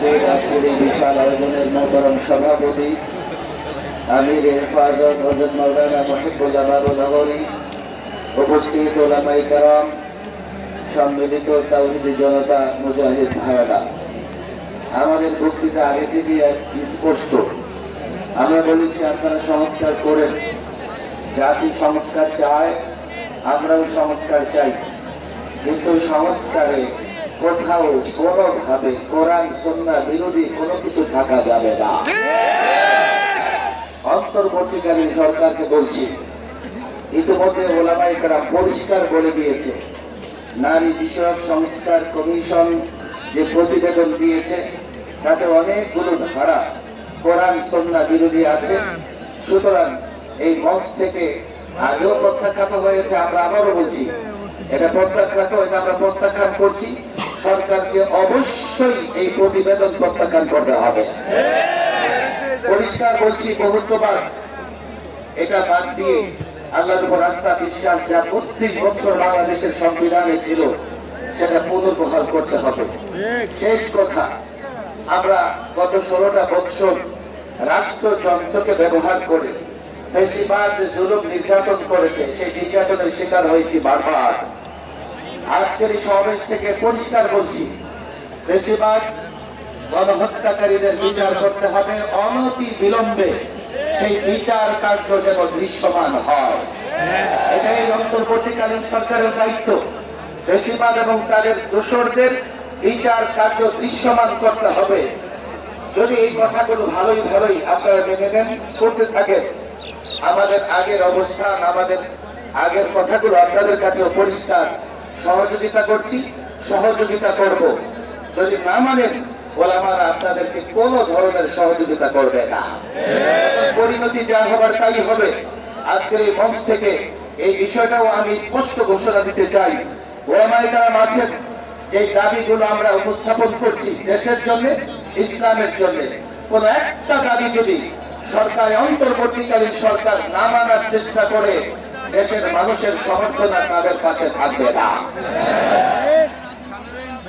উপস্থিত আজকের এই বিশাল আয়োজনের মোহতরম সভাপতি আমির হেফাজত হযরত মাওলানা মুহিবুল্লাহ বাবুনগরী, উপস্থিত ওলামাই কেরাম, সম্মিলিত তাওহীদি জনতা, মুজাহিদ ভাইয়েরা, আমাদের বক্তৃতা আগে থেকে স্পষ্ট। আমরা বলেছি আপনারা সংস্কার করেন, জাতি সংস্কার চায়, আমরাও সংস্কার চাই, কিন্তু সংস্কারে কোথাও কোনোভাবে কোরআন সুন্নাহ বিরোধী কোনো কিছু থাকা যাবে না। অন্তর্বর্তীকালীন সরকারকে বলছি, ইতিমধ্যে ওলামায়ে কেরাম পরিষ্কার বলে দিয়েছে, নারী বিষয়ক সংস্কার কমিশন যে প্রতিবেদন দিয়েছে তাতে অনেকগুলো ধারা কোরআন সুন্নাহ বিরোধী আছে। সুতরাং এই মঞ্চ থেকে আগেও প্রত্যাখ্যাত হয়েছে, আমরা আবারও বলছি এটা প্রত্যাখ্যাত, এটা আমরা প্রত্যাখ্যান করছি। সরকারকে অবশ্যই এই প্রতিবেদন প্রত্যাখ্যান করতে হবে। পরিষ্কার বলছি, বহুত্ববাদ এটা বাদ দিয়ে আল্লাহর উপর আস্থা বিশ্বাস যা ৩২ বছর বাংলাদেশের সংবিধানে ছিল সেটা পুনর্বহাল করতে হবে। শেষ কথা, আমরা গত ১৬টা বছর রাষ্ট্রযন্ত্রকে ব্যবহার করে ফ্যাসিবাদ যে জুলুম নির্যাতন করেছে সেই নির্যাতনের শিকার হয়েছি বারবার। আজকের এই সমাবেশ থেকে পরিষ্কার বলছি, ফ্যাসিবাদ গণহত্যাকারীদের বিচার করতে হবে অনতি বিলম্বে, সেই বিচার কার্য যেন দৃশ্যমান হয়। এটাই অন্তর্বর্তীকালীন সরকারের দায়িত্ব। ফ্যাসিবাদ এবং তাদের দোসরদের বিচার কার্য দৃশ্যমান করতে হবে। যদি এই কথাগুলো ভালোই ভালোই আপনারা মেনে নেন, করতে থাকেন, আমাদের আগের অবস্থান, আমাদের আগের কথাগুলো আপনাদের কাছেও পরিষ্কার। সহযোগিতা করছি, সহযোগিতা করব। যদি না মানেন, ওলামারা আপনাদেরকে কোনো ধরনের সহযোগিতা করবে না। পরিণতি যা হবার তাই হবে। আজকের এই মঞ্চ থেকে এই বিষয়টাও আমি স্পষ্ট ঘোষণা দিতে চাই, ওলামায়ে কেরাম আছেন, যে দাবিগুলো আমরা উপস্থাপন করছি দেশের জন্য, ইসলামের জন্য, কোন একটা দাবি যদি সরকার, অন্তর্বর্তীকালীন সরকার না মানার চেষ্টা করে, দেশের মানুষের সমর্থন তাদের পাশে থাকবে না।